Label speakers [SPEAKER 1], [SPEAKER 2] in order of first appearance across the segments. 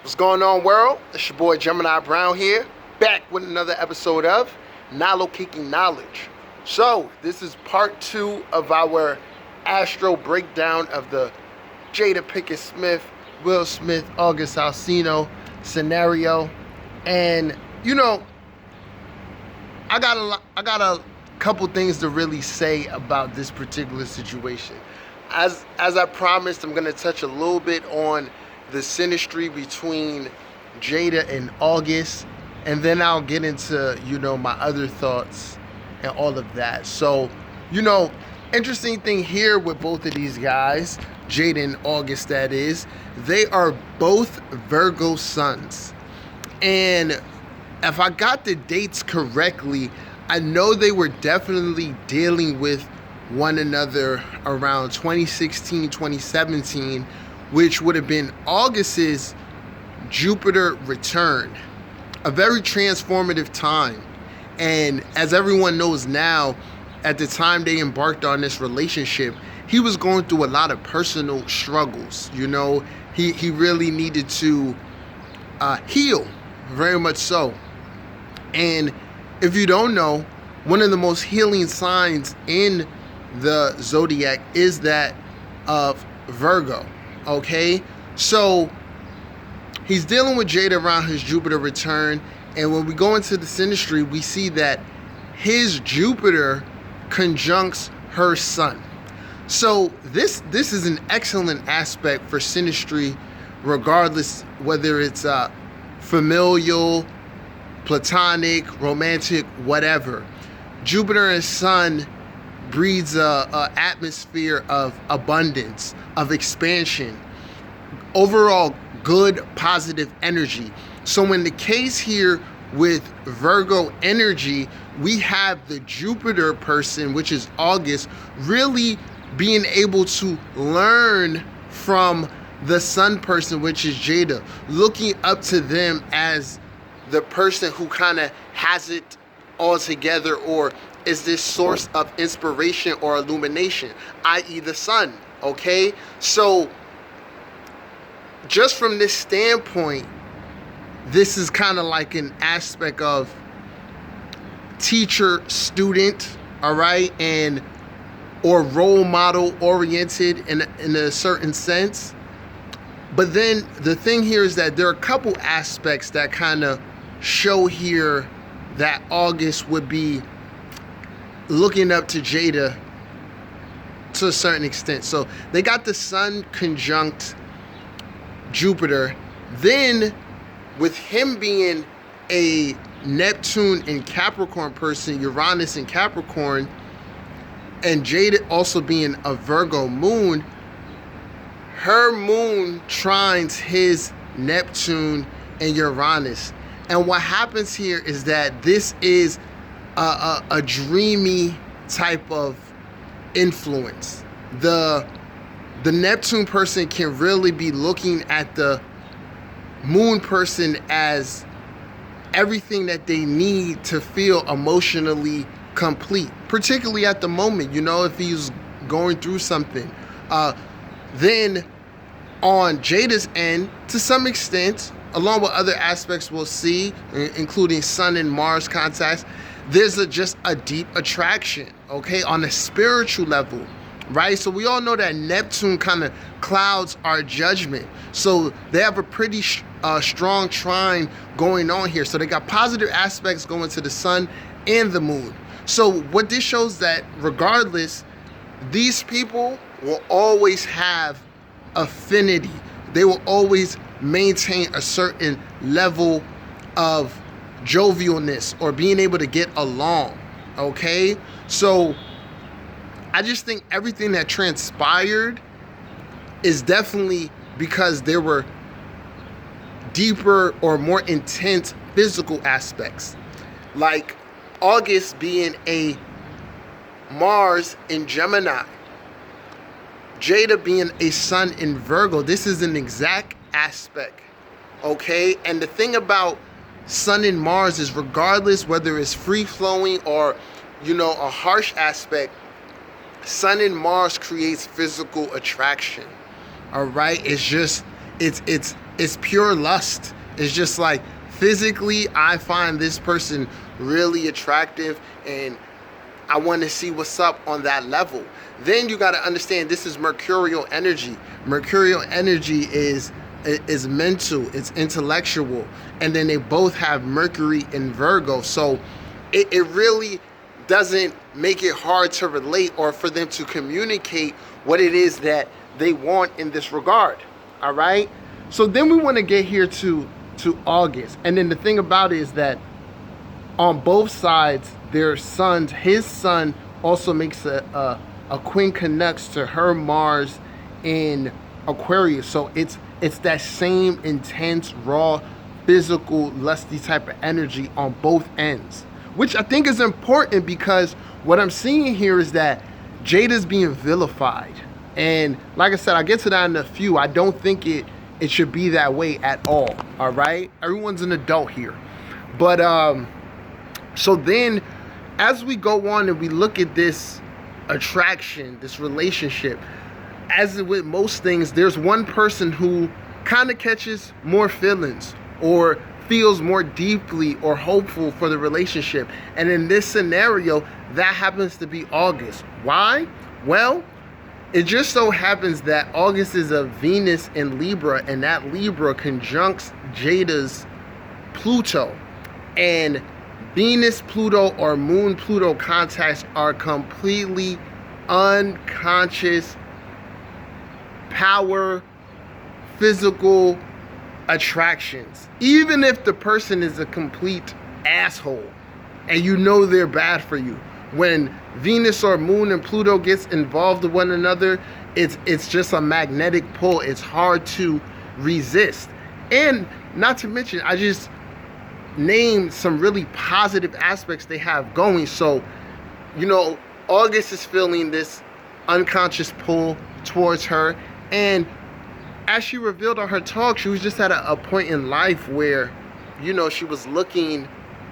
[SPEAKER 1] What's going on, world? It's your boy Gemini Brown here, back with another episode of Nalo Kicking Knowledge. So, this is part 2 of our astro breakdown of the Jada Pinkett Smith, Will Smith, August Alsina scenario. And, I got a couple things to really say about this particular situation. As I promised, I'm going to touch a little bit on the synastry between Jada and August, and then I'll get into, my other thoughts and all of that. So, interesting thing here with both of these guys, Jada and August, that is, they are both Virgo suns. And if I got the dates correctly, I know they were definitely dealing with one another around 2016, 2017, which would have been August's Jupiter return, a very transformative time. And as everyone knows now, at the time they embarked on this relationship, he was going through a lot of personal struggles. He really needed to heal, very much so. And if you don't know, one of the most healing signs in the zodiac is that of Virgo. Okay, so he's dealing with Jada around his Jupiter return, and when we go into the synastry, we see that his Jupiter conjuncts her sun. So this is an excellent aspect for synastry, regardless whether it's familial, platonic, romantic, whatever. Jupiter and Sun breeds a atmosphere of abundance, of expansion, overall good, positive energy. So in the case here with Virgo energy, we have the Jupiter person, which is August, really being able to learn from the Sun person, which is Jada, looking up to them as the person who kind of has it all together, or is this source of inspiration or illumination, i.e. the sun. Okay, so just from this standpoint, this is kind of like an aspect of teacher student, all right, and or role model oriented in a certain sense. But then the thing here is that there are a couple aspects that kind of show here that August would be looking up to Jada to a certain extent. So they got the Sun conjunct Jupiter. Then with him being a Neptune and Capricorn person, Uranus and Capricorn, and Jada also being a Virgo moon, her moon trines his Neptune and Uranus. And what happens here is that this is a dreamy type of influence. The Neptune person can really be looking at the moon person as everything that they need to feel emotionally complete, particularly at the moment, if he's going through something. Then on Jada's end, to some extent, along with other aspects we'll see, including Sun and Mars contacts, there's just a deep attraction, okay, on a spiritual level, right? So we all know that Neptune kind of clouds our judgment. So they have a pretty strong trine going on here. So they got positive aspects going to the sun and the moon. So what this shows that regardless, these people will always have affinity. They will always maintain a certain level of jovialness or being able to get along. Okay, so I just think everything that transpired is definitely because there were deeper or more intense physical aspects, like August being a Mars in Gemini, Jada being a Sun in Virgo. This is an exact aspect, okay? And the thing about Sun and Mars is, regardless whether it's free-flowing or, a harsh aspect, Sun and Mars creates physical attraction, all right? It's it's pure lust. It's just like, physically, I find this person really attractive and I want to see what's up on that level. Then you got to understand, this is mercurial energy. Mercurial energy is mental, it's intellectual, and then they both have Mercury in Virgo. So it really doesn't make it hard to relate or for them to communicate what it is that they want in this regard. All right. So then we want to get here to August. And then the thing about it is that on both sides, their sons, his son also makes a quincunx to her Mars in Aquarius. So it's that same intense, raw, physical, lusty type of energy on both ends, which I think is important, because what I'm seeing here is that Jada's being vilified. And like I said, I'll get to that in a few. I don't think it should be that way at all. All right, everyone's an adult here. But so then as we go on and we look at this attraction, this relationship, as with most things, there's one person who kind of catches more feelings or feels more deeply or hopeful for the relationship. And in this scenario, that happens to be August. Why? Well, it just so happens that August is a Venus in Libra, and that Libra conjuncts Jada's Pluto. And Venus, Pluto, or Moon, Pluto contacts are completely unconscious power, physical attractions. Even if the person is a complete asshole and you know they're bad for you, when Venus or Moon and Pluto gets involved with one another, it's just a magnetic pull. It's hard to resist. And not to mention, I just named some really positive aspects they have going. So, you know, August is feeling this unconscious pull towards her. And as she revealed on her talk, she was just at a point in life where, you know, she was looking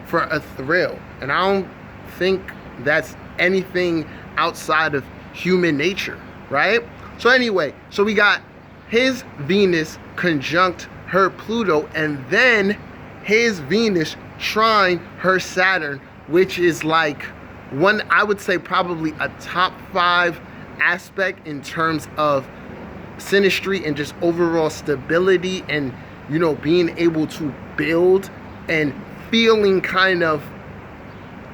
[SPEAKER 1] for a thrill. And I don't think that's anything outside of human nature, right? So anyway, so we got his Venus conjunct her Pluto, and then his Venus trine her Saturn, which is like one, I would say probably a top 5 aspect in terms of synastry and just overall stability, and, you know, being able to build and feeling kind of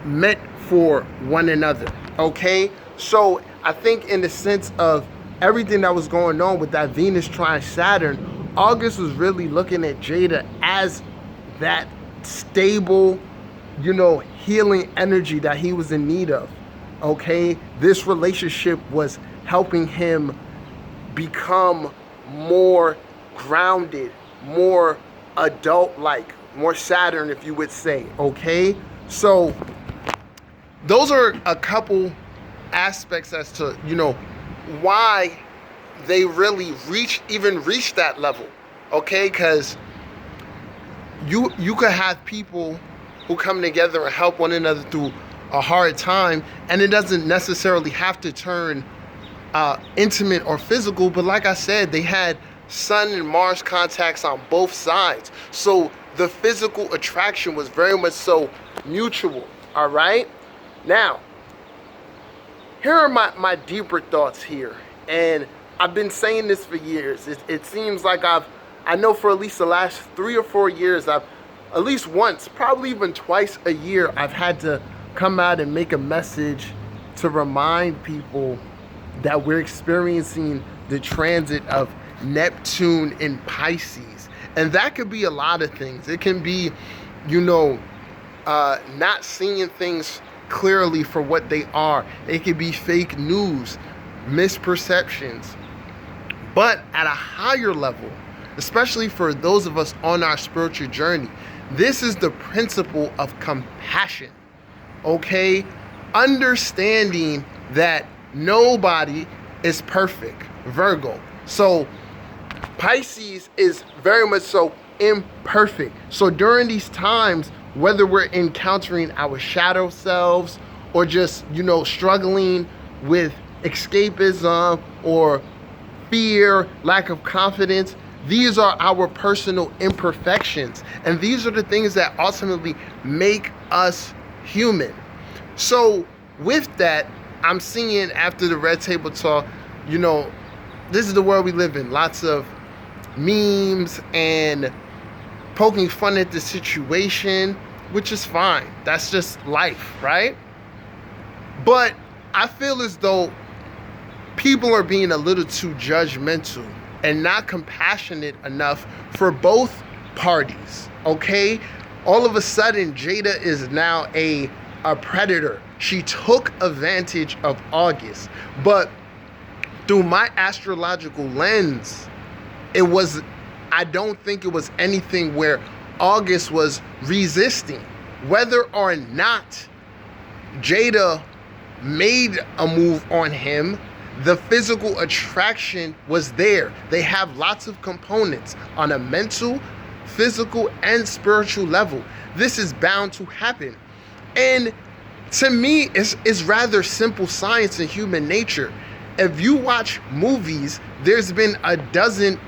[SPEAKER 1] meant for one another. Okay, so I think in the sense of everything that was going on with that Venus trine Saturn, August was really looking at Jada as that stable, you know, healing energy that he was in need of. Okay, this relationship was helping him become more grounded, more adult-like, more Saturn, if you would say. Okay, so those are a couple aspects as to, you know, why they really even reached that level. Okay, because you could have people who come together and help one another through a hard time, and it doesn't necessarily have to turn intimate or physical. But like I said, they had Sun and Mars contacts on both sides, so the physical attraction was very much so mutual. All right, now here are my deeper thoughts here, and I've been saying this for years. It seems like I know for at least the last 3 or 4 years, I've at least once, probably even twice a year, I've had to come out and make a message to remind people that we're experiencing the transit of Neptune in Pisces. And that could be a lot of things. It can be, you know, not seeing things clearly for what they are. It could be fake news, misperceptions. But at a higher level, especially for those of us on our spiritual journey, this is the principle of compassion. Okay? Understanding that nobody is perfect. Virgo. So Pisces is very much so imperfect. So during these times, whether we're encountering our shadow selves or just, you know, struggling with escapism or fear, lack of confidence, These are our personal imperfections, and these are the things that ultimately make us human. So with that, I'm seeing after the Red Table Talk, you know, this is the world we live in. Lots of memes and poking fun at the situation, which is fine. That's just life, right? But I feel as though people are being a little too judgmental and not compassionate enough for both parties, okay? All of a sudden, Jada is now a predator. She took advantage of August. But through my astrological lens, I don't think it was anything where August was resisting. Whether or not Jada made a move on him, the physical attraction was there. They have lots of components on a mental, physical, and spiritual level. This is bound to happen. And to me, it's rather simple science in human nature. If you watch movies, there's been a dozen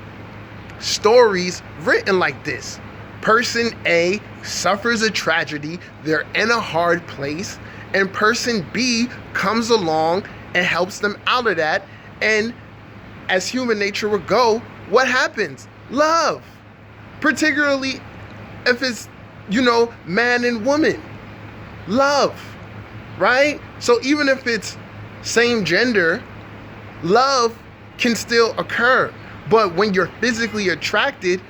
[SPEAKER 1] stories written like this. Person A suffers a tragedy, they're in a hard place, and person B comes along and helps them out of that. And as human nature would go, what happens? Love. Particularly if it's, you know, man and woman. Love, right? So even if it's same gender, love can still occur. But when you're physically attracted,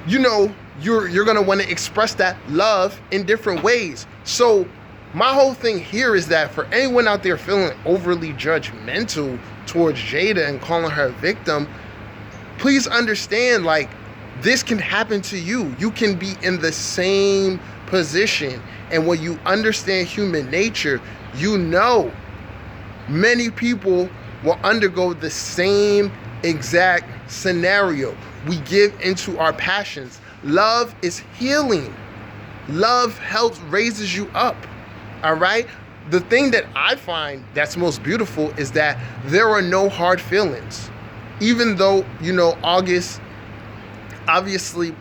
[SPEAKER 1] you know, you're gonna want to express that love in different ways. So my whole thing here is that for anyone out there feeling overly judgmental towards Jada and calling her a victim, please understand, like, this can happen to you. You can be in the same position. And when you understand human nature, you know many people will undergo the same exact scenario. We give into our passions. Love is healing. Love helps, raises you up. All right? The thing that I find that's most beautiful is that there are no hard feelings. Even though, you know, August obviously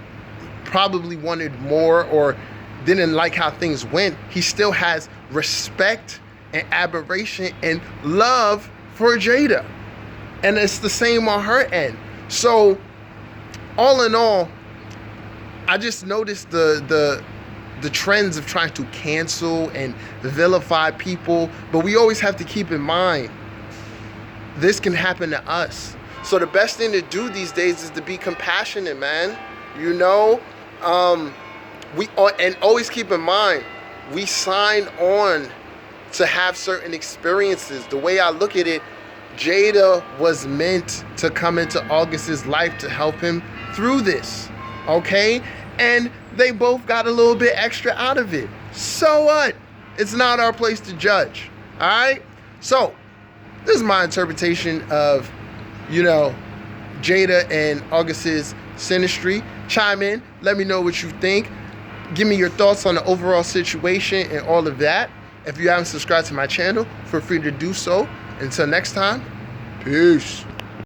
[SPEAKER 1] probably wanted more or didn't like how things went, he still has respect and admiration and love for Jada. And it's the same on her end. So all in all, I just noticed the trends of trying to cancel and vilify people, but we always have to keep in mind this can happen to us. So the best thing to do these days is to be compassionate, man. You know, and always keep in mind, we sign on to have certain experiences. The way I look at it, Jada was meant to come into August's life to help him through this, okay? And they both got a little bit extra out of it. So what? It's not our place to judge, all right? So this is my interpretation of, you know, Jada and August's synastry. Chime in, let me know what you think. Give me your thoughts on the overall situation and all of that. If you haven't subscribed to my channel, feel free to do so. Until next time, peace.